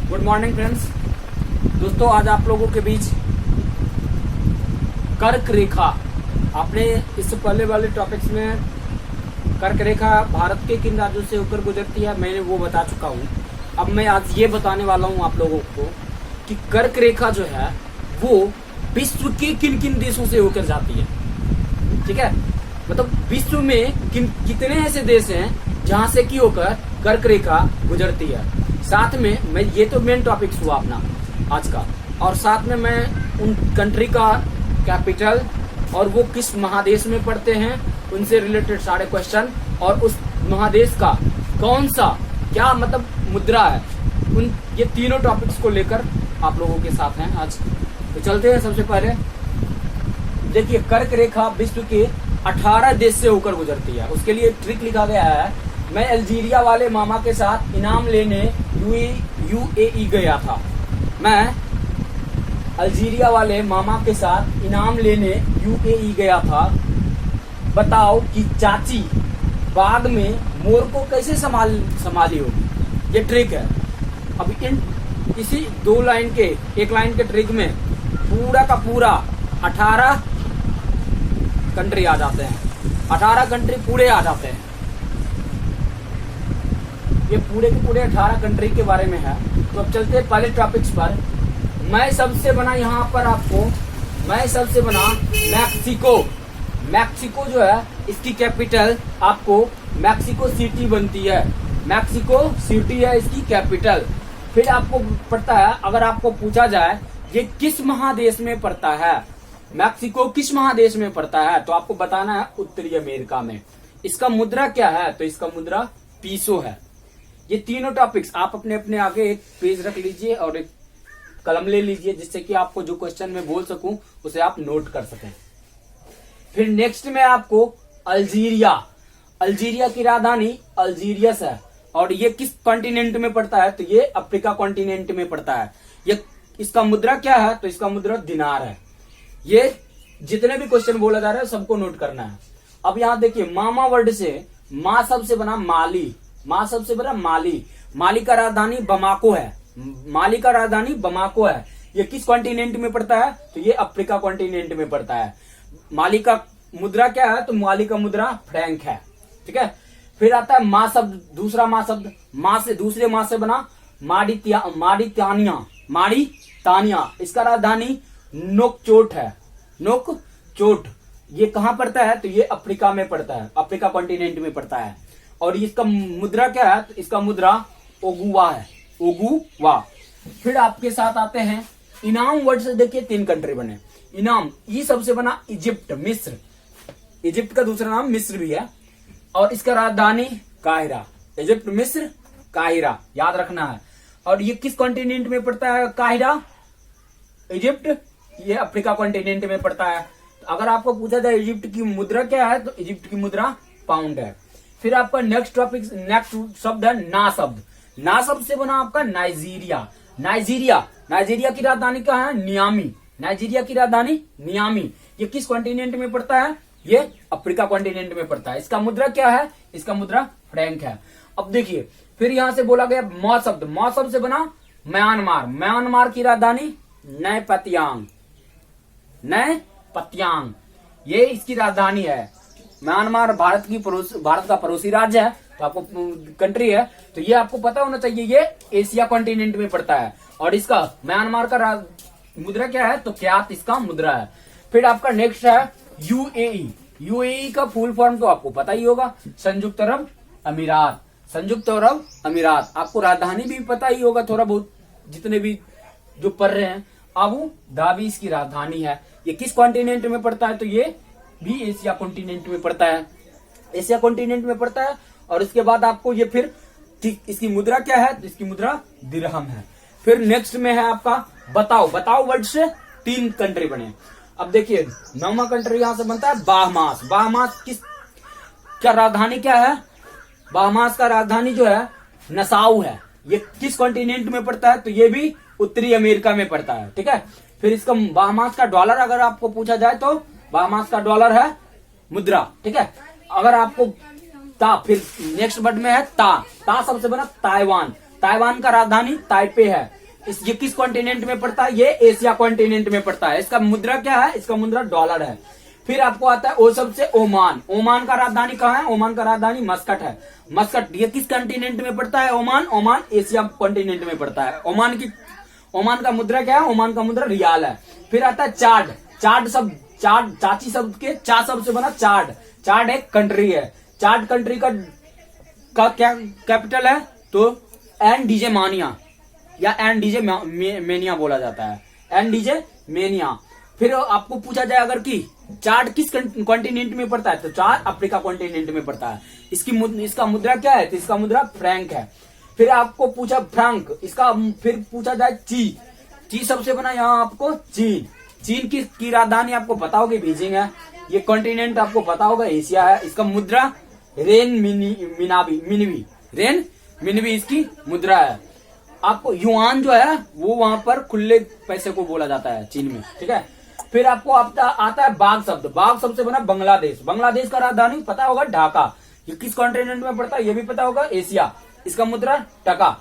Good morning friends. दोस्तों आज आप लोगों के बीच कर्क रेखा, आपने इससे पहले वाले टॉपिक्स में कर्क रेखा भारत के किन राज्यों से होकर गुजरती है मैंने वो बता चुका हूँ। अब मैं आज ये बताने वाला हूँ आप लोगों को कि कर्क रेखा जो है वो विश्व के किन किन देशों से होकर जाती है। ठीक है, मतलब विश्व में कितने ऐसे देश हैं जहां से की होकर कर्क रेखा गुजरती है। साथ में मैं ये तो मेन टॉपिक्स हुआ अपना आज का, और साथ में मैं उन कंट्री का कैपिटल और वो किस महादेश में पड़ते हैं उनसे रिलेटेड सारे क्वेश्चन, और उस महादेश का कौन सा क्या मतलब मुद्रा है, उन ये तीनों टॉपिक्स को लेकर आप लोगों के साथ हैं आज। तो चलते हैं। सबसे पहले देखिए, कर्क रेखा विश्व के 18 देश से होकर गुजरती है। उसके लिए ट्रिक लिखा गया है। मैं अल्जीरिया वाले मामा के साथ इनाम लेने यूएई गया था। मैं अल्जीरिया वाले मामा के साथ इनाम लेने यूएई गया था। बताओ कि चाची बाग में मोर को कैसे संभाली होगी। ये ट्रिक है। अब इसी एक लाइन के ट्रिक में पूरा का पूरा 18 कंट्री आ जाते हैं। 18 कंट्री पूरे आ जाते हैं। ये पूरे के पूरे 18 कंट्री के बारे में है। तो अब चलते हैं पहले टॉपिक्स पर। मैं सबसे बना यहाँ पर आपको, मैं सबसे बना मैक्सिको जो है इसकी कैपिटल आपको मैक्सिको सिटी बनती है। मैक्सिको सिटी है इसकी कैपिटल। फिर आपको पड़ता है, अगर आपको पूछा जाए ये किस महादेश में पड़ता है, मैक्सिको किस महादेश में पड़ता है, तो आपको बताना है उत्तरी अमेरिका में। इसका मुद्रा क्या है, तो इसका मुद्रा पीसो है। ये तीनों टॉपिक्स आप अपने अपने आगे एक पेज रख लीजिए और एक कलम ले लीजिए, जिससे कि आपको जो क्वेश्चन में बोल सकूं उसे आप नोट कर सकें। फिर नेक्स्ट में आपको अल्जीरिया की राजधानी अल्जीरियस है, और ये किस कॉन्टिनेंट में पड़ता है, तो ये अफ्रीका कॉन्टिनेंट में पड़ता है। ये इसका मुद्रा क्या है, तो इसका मुद्रा दिनार है। ये जितने भी क्वेश्चन बोला जा रहा है सबको नोट करना है। अब यहाँ देखिए, मामा वर्ड से माँ सबसे बना माली, माँ सबसे बना माली। माली का राजधानी बमाको है। माली का राजधानी बमाको है। ये किस कॉन्टिनेंट में पड़ता है, तो ये अफ्रीका कॉन्टिनेंट में पड़ता है। माली का मुद्रा क्या है, तो माली का मुद्रा फ्रैंक है। ठीक है। फिर आता है माँ शब्द, दूसरा माँ शब्द, माँ से दूसरे माँ से बना माड़ितानिया। इसका राजधानी नोकचोट है। नोकचोट ये कहाँ पड़ता है, तो ये अफ्रीका में पड़ता है, अफ्रीका कॉन्टिनेंट में पड़ता है। और इसका मुद्रा क्या है, तो इसका मुद्रा ओगुवा है, ओगुवा। फिर आपके साथ आते हैं इनाम वर्ड से। देखिए 3 कंट्री बने इनाम। ई सबसे बना इजिप्ट, मिस्र। इजिप्ट का दूसरा नाम मिस्र भी है, और इसका राजधानी काहिरा। इजिप्ट, मिस्र, काहिरा याद रखना है। और ये किस कॉन्टिनेंट में पड़ता है, काहिरा, इजिप्ट, ये अफ्रीका कॉन्टिनेंट में पड़ता है। तो अगर आपको पूछा जाए इजिप्ट की मुद्रा क्या है, तो इजिप्ट की मुद्रा पाउंड है। फिर आपका नेक्स्ट शब्द है ना शब्द। ना शब्द से बना आपका नाइजीरिया की राजधानी क्या है, नियामी। नाइजीरिया की राजधानी नियामी। ये किस कॉन्टिनेंट में पड़ता है, ये अफ्रीका कॉन्टिनेंट में पड़ता है। इसका मुद्रा क्या है, इसका मुद्रा फ्रैंक है। अब देखिए, फिर यहां से बोला गया मौ शब्द से बना म्यांमार की राजधानी नैपत्यांग, ये इसकी राजधानी है। म्यांमार भारत का पड़ोसी राज्य है, तो आपको कंट्री है, तो ये आपको पता होना चाहिए। ये एशिया कॉन्टिनेंट में पड़ता है। और इसका म्यांमार का मुद्रा क्या है, तो क्यात इसका मुद्रा है। फिर आपका नेक्स्ट है यूएई का फुल फॉर्म तो आपको पता ही होगा, संयुक्त अरब अमीरात। आपको राजधानी भी पता ही होगा थोड़ा बहुत, जितने भी जो पढ़ रहे हैं। अबू धाबी इसकी राजधानी है। ये किस कॉन्टिनेंट में पड़ता है, तो ये भी एशिया कॉन्टिनेंट में पड़ता है, एशिया कॉन्टिनेंट में पड़ता है। और इसके बाद आपको ये फिर इसकी मुद्रा क्या है, तो इसकी मुद्रा दिरहम है। फिर नेक्स्ट में है आपका बताओ वर्ड से 3 कंट्री बने। अब देखिए 9वां कंट्री यहां से बनता है बाहमास क्या राजधानी क्या है, बाहमास का राजधानी जो है नसाउ है। ये किस कॉन्टिनेंट में पड़ता है, तो ये भी उत्तरी अमेरिका में पड़ता है। ठीक है। फिर इसका बाहमास का डॉलर अगर आपको पूछा जाए तो बाहमास का डॉलर है मुद्रा। ठीक है। अगर आपको फिर नेक्स्ट वर्ड में है ता सबसे बना ताइवान का राजधानी ताइपे है। ये किस कॉन्टिनेंट में पड़ता है? ये एशिया कॉन्टिनेंट में पड़ता है। इसका मुद्रा क्या है? इसका मुद्रा डॉलर है। फिर आपको आता है ओ सबसे ओमान। ओमान का राजधानी कहाँ है? ओमान का राजधानी मस्कट है। मस्कट ये किस कॉन्टिनेंट में पड़ता है? ओमान। ओमान एशिया कॉन्टिनेंट में पड़ता है। ओमान का मुद्रा क्या है? ओमान का मुद्रा रियाल है। फिर आता है चाड। चाची शब्द के चा शब्द से बना चाड। चाड एक कंट्री है। चाड कंट्री का क्या कैपिटल है? तो एंडीजे मानिया या एंडीजे मेनिया बोला जाता है। एंडीजे मेनिया। फिर आपको पूछा जाए अगर कि चाड किस कॉन्टिनेंट में पड़ता है? तो चाड अफ्रीका कॉन्टिनेंट में पड़ता है। इसका मुद्रा क्या है? तो इसका मुद्रा फ्रैंक है। फिर आपको पूछा फ्रैंक, इसका फिर पूछा जाए ची सबसे बना यहाँ आपको चीन। चीन की राजधानी आपको पता होगी बीजिंग है। ये कॉन्टिनेंट आपको पता होगा एशिया है। इसका मुद्रा रेन मिनवी इसकी मुद्रा है। आपको युआन जो है वो वहां पर खुले पैसे को बोला जाता है चीन में, ठीक है। फिर आपको आता है बाघ शब्द। बाघ शब्द से बना बांग्लादेश। बांग्लादेश का राजधानी पता होगा ढाका। ये किस कॉन्टिनेंट में पड़ता है? ये भी पता होगा एशिया। इसका मुद्रा टका।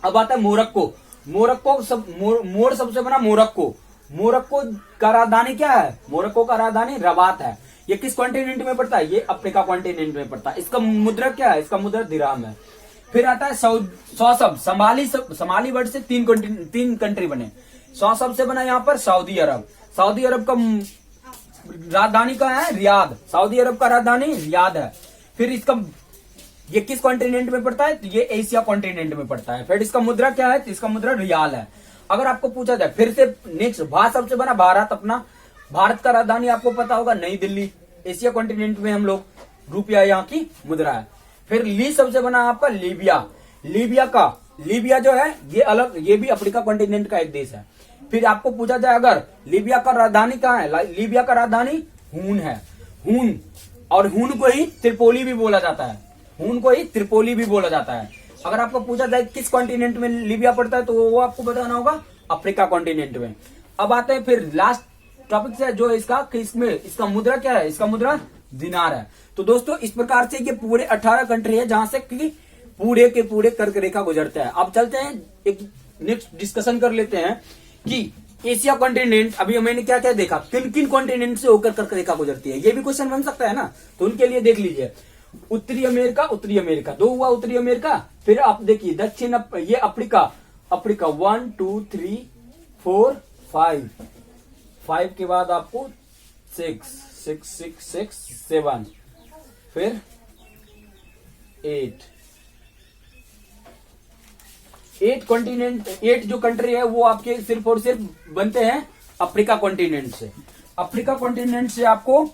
अब आता है मोरक्को। मोर सबसे बना मोरक्को। मोरक्को का राजधानी क्या है? मोरक्को का राजधानी रबात है। ये किस कॉन्टिनेंट में पड़ता है? ये अफ्रीका कॉन्टिनेंट में पड़ता है। इसका मुद्रा क्या है? इसका मुद्रा दिराम है। फिर आता है सौ शब्द। समाली वर्ड से तीन कंट्री बने। 100 शब्द से बना यहाँ पर सऊदी अरब। सऊदी अरब का राजधानी का है? रियाद। सऊदी अरब का राजधानी रियाद है। फिर ये किस कॉन्टिनेंट में पड़ता है? तो ये एशिया कॉन्टिनेंट में पड़ता है। फिर इसका मुद्रा क्या है? तो इसका मुद्रा रियाल है। अगर आपको पूछा जाए फिर से नेक्स्ट भारत सबसे बना भारत। अपना भारत का राजधानी आपको पता होगा नई दिल्ली। एशिया कॉन्टिनेंट में हम लोग रुपया यहाँ की मुद्रा है। फिर ली सबसे बना आपका लीबिया। लीबिया जो है ये भी अफ्रीका कॉन्टिनेंट का एक देश है। फिर आपको पूछा जाए अगर लीबिया का राजधानी कहाँ है? लीबिया का राजधानी हून है। और हून को ही त्रिपोली भी बोला जाता है। अगर आपको पूछा जाए किस कॉन्टिनेंट में लीबिया पड़ता है तो वो आपको बताना होगा अफ्रीका कॉन्टिनेंट में। अब आते हैं फिर लास्ट टॉपिक से जो इसका मुद्रा क्या है? इसका मुद्रा दिनार है। तो दोस्तों इस प्रकार से ये पूरे 18 कंट्री है जहां से कि पूरे के पूरे कर्क रेखा गुजरते हैं। अब चलते हैं एक नेक्स्ट डिस्कशन कर लेते हैं कि एशिया कॉन्टिनेंट अभी मैंने क्या क्या देखा, किन किन कॉन्टिनेंट से होकर कर्क रेखा गुजरती है। ये भी क्वेश्चन बन सकता है ना, तो उनके लिए देख लीजिए। उत्तरी अमेरिका 2 हुआ उत्तरी अमेरिका। फिर आप देखिए दक्षिण ये अफ्रीका 1 2 3 4 5 के बाद आपको 6 7 फिर 8 कॉन्टिनेंट 8 जो कंट्री है वो आपके सिर्फ और सिर्फ बनते हैं अफ्रीका कॉन्टिनेंट से। अफ्रीका कॉन्टिनेंट से आपको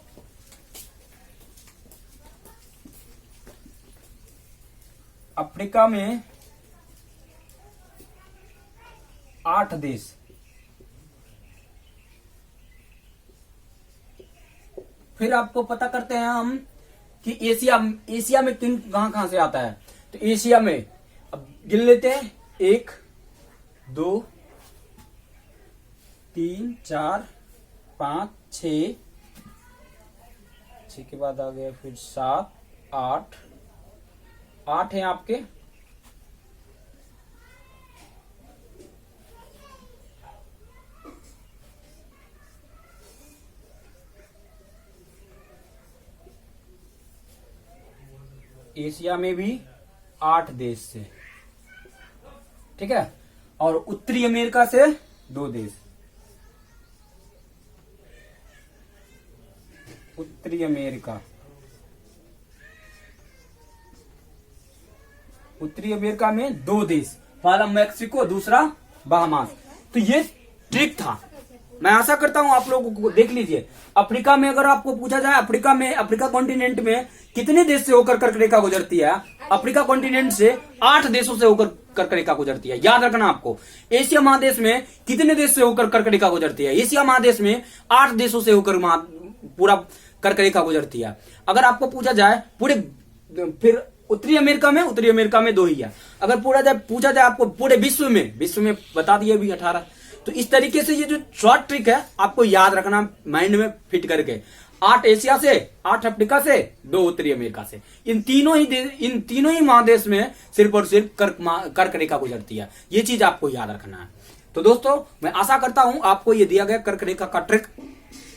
अफ्रीका में 8 देश, फिर आपको पता करते हैं हम कि एशिया में कहां से आता है। तो एशिया में अब गिन लेते हैं 1 2 3 4 5 6 के बाद आ गया फिर 7 8 हैं आपके। एशिया में भी 8 देश से, ठीक है। और उत्तरी अमेरिका से 2 देश। उत्तरी अमेरिका में 2 देश, पहला मैक्सिको दूसरा बहामास। तो ये ट्रिक था, मैं आशा करता हूं आप लोगों को। देख लीजिए अफ्रीका में अगर आपको पूछा जाए अफ्रीका कॉन्टिनेंट में कितने देश से होकर कर्क रेखा गुजरती है, अफ्रीका कॉन्टिनेंट से 8 देशों से होकर कर्क रेखा गुजरती है। याद रखना आपको। एशिया महादेश में कितने देश से होकर कर्क रेखा गुजरती है? एशिया महादेश में 8 देशों से होकर पूरा कर्क रेखा गुजरती है। अगर आपको पूछा जाए फिर उत्तरी अमेरिका में 2 ही है। अगर पूछा जाए आपको पूरे विश्व में बता दिए भी 18। तो इस तरीके से ये जो शॉर्ट ट्रिक है आपको याद रखना माइंड में फिट करके। 8 एशिया से, 8 अफ्रीका से, 2 उत्तरी अमेरिका से। इन तीनों ही महादेश में सिर्फ और सिर्फ कर्क रेखा गुजरती है। ये चीज आपको याद रखना है। तो दोस्तों मैं आशा करता हूं आपको ये दिया गया कर्क रेखा का ट्रिक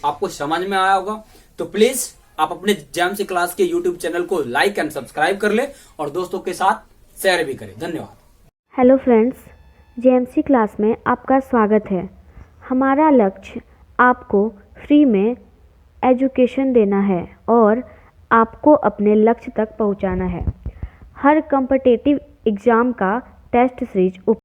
आपको समझ में आया होगा। तो प्लीज आप अपने जेएमसी क्लास के यूट्यूब चैनल को लाइक एंड सब्सक्राइब कर ले और दोस्तों के साथ शेयर भी करें। धन्यवाद। हेलो फ्रेंड्स, जेएमसी क्लास में आपका स्वागत है। हमारा लक्ष्य आपको फ्री में एजुकेशन देना है और आपको अपने लक्ष्य तक पहुंचाना है। हर कॉम्पिटिटिव एग्ज़ाम का टेस्ट सीरीज